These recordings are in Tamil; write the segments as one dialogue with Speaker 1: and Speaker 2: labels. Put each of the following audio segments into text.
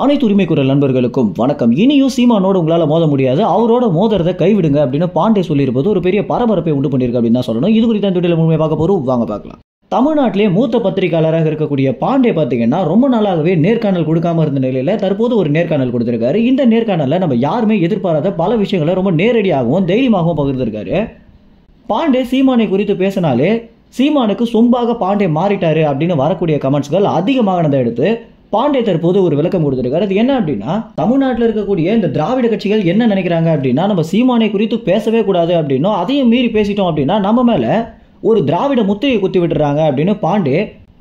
Speaker 1: அனைத்து உரிமை குரல் நண்பர்களுக்கும் வணக்கம். இனியும் சீமானோட உங்களால மோத முடியாது, அவரோட மோதுறதை கைவிடுங்க அப்படின்னு பாண்டே சொல்லியிருப்பது ஒரு பெரிய பரபரப்பை உண்டு பண்ணியிருக்கு அப்படின்னு தான் சொல்லணும். இது குறித்த இந்த வீடியோல முழுமையாக பார்க்க போறோம், வாங்க பார்க்கலாம். தமிழ்நாட்டிலே மூத்த பத்திரிகையாளராக இருக்கக்கூடிய பாண்டே பார்த்தீங்கன்னா ரொம்ப நாளாகவே நேர்காணல் கொடுக்காம இருந்த நிலையில தற்போது ஒரு நேர்காணல் கொடுத்திருக்காரு. இந்த நேர்காணல்ல நம்ம யாருமே எதிர்பாராத பல விஷயங்களை ரொம்ப நேரடியாகவும் தைரியமாகவும் பகிர்ந்திருக்காரு. பாண்டே சீமானை குறித்து பேசினாலே சீமானுக்கு சொம்பாக பாண்டே மாறிட்டாரு அப்படின்னு வரக்கூடிய கமெண்ட்ஸ்கள் அதிகமானதை எடுத்து பாண்டே தற்போது ஒரு விளக்கம் கொடுத்திருக்காரு. அது என்ன அப்படின்னா, தமிழ்நாட்டில் இருக்கக்கூடிய இந்த திராவிட கட்சிகள் என்ன நினைக்கிறாங்க அப்படின்னா, நம்ம சீமானை குறித்து பேசவே கூடாது அப்படின்னும் அதையும் மீறி பேசிட்டோம் அப்படின்னா நம்ம மேல ஒரு திராவிட முத்திரையை குத்தி விட்டுறாங்க அப்படின்னு பாண்டே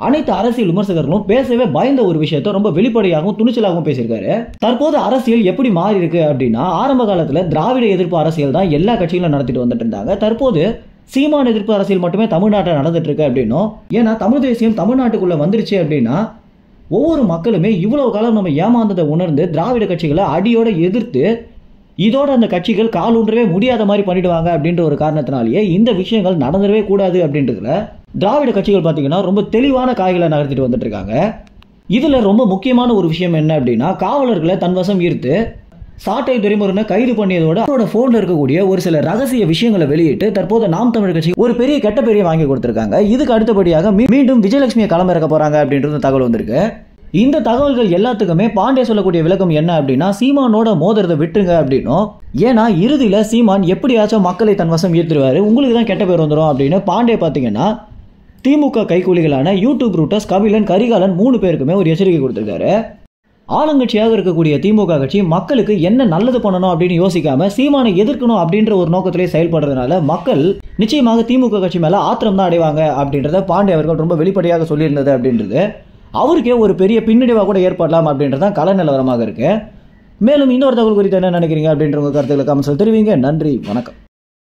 Speaker 1: அனைத்து அரசியல் விமர்சகர்களும் பேசவே பயந்த ஒரு விஷயத்தை ரொம்ப வெளிப்படையாகவும் துணிச்சலாகவும் பேசியிருக்காரு. தற்போது அரசியல் எப்படி மாறி இருக்கு அப்படின்னா, ஆரம்ப காலத்துல திராவிட எதிர்ப்பு அரசியல் தான் எல்லா கட்சிகளும் நடத்திட்டு வந்துட்டு இருந்தாங்க. தற்போது சீமான் எதிர்ப்பு அரசியல் மட்டுமே தமிழ்நாட்டில் நடந்துட்டு இருக்கு அப்படின்னும், ஏன்னா தமிழ் தேசியம் தமிழ்நாட்டுக்குள்ள வந்துருச்சு அப்படின்னா ஒவ்வொரு மக்களுமே இவ்வளவு காலம் நம்ம ஏமாந்ததை உணர்ந்து திராவிட கட்சிகளை அடியோட எதிர்த்து இதோட அந்த கட்சிகள் காலூன்றவே முடியாத மாதிரி பண்ணிடுவாங்க அப்படின்ற ஒரு காரணத்தினாலேயே இந்த விஷயங்கள் நடந்துடவே கூடாது அப்படின்றதுல திராவிட கட்சிகள் பார்த்தீங்கன்னா ரொம்ப தெளிவான காய்களை நகர்த்திட்டு வந்துட்டு இருக்காங்க. இதுல ரொம்ப முக்கியமான ஒரு விஷயம் என்ன அப்படின்னா, காவலர்களை தன்வசம் ஈர்த்து சாட்டை துரைமுருகனை கைது பண்ணியதோட அவரோட போன்ல இருக்கக்கூடிய ஒரு சில ரகசிய விஷயங்களை வெளியிட்டு தற்போது நாம் தமிழ் கட்சி ஒரு பெரிய கெட்ட பெரிய வாங்கி கொடுத்திருக்காங்க. இதுக்கு அடுத்தபடியாக மீண்டும் விஜயலட்சுமியை களமிறக்க போறாங்க அப்படின்றது தகவல் வந்திருக்கு. இந்த தகவல்கள் எல்லாத்துக்குமே பாண்டே சொல்லக்கூடிய விளக்கம் என்ன அப்படின்னா, சீமானோட மோதுறதை விட்டுருங்க அப்படின்னும், ஏன்னா இறுதியில சீமான் எப்படியாச்சும் மக்களை தன்வசம் ஈர்த்துருவாரு, உங்களுக்கு தான் கெட்ட பேர் வந்துடும் அப்படின்னு பாண்டே பார்த்தீங்கன்னா திமுக கைகூலிகளான யூடியூப் ரூட்டர்ஸ் கபிலன் கரிகாலன் 3 பேருக்குமே ஒரு எச்சரிக்கை கொடுத்திருக்காரு. ஆளுங்கட்சியாக இருக்கக்கூடிய திமுக கட்சி மக்களுக்கு என்ன நல்லது பண்ணணும் அப்படின்னு யோசிக்காம சீமானை எதிர்க்கணும் அப்படின்ற ஒரு நோக்கத்திலே செயல்படுறதுனால மக்கள் நிச்சயமாக திமுக கட்சி மேல ஆத்திரம் தான் அடைவாங்க அப்படின்றத பாண்டே அவர்கள் ரொம்ப வெளிப்படையாக சொல்லியிருந்தது அப்படின்றது அவருக்கே ஒரு பெரிய பின்னடைவாக கூட ஏற்படலாம் அப்படின்றதான் கள நிலவரமாக இருக்கு. மேலும் இன்னொரு தகவல் குறித்து என்ன நினைக்கிறீங்க அப்படின்ற உங்க கருத்துக்களை கமெண்ட்ஸ்ல தெரிவிங்க. நன்றி, வணக்கம்.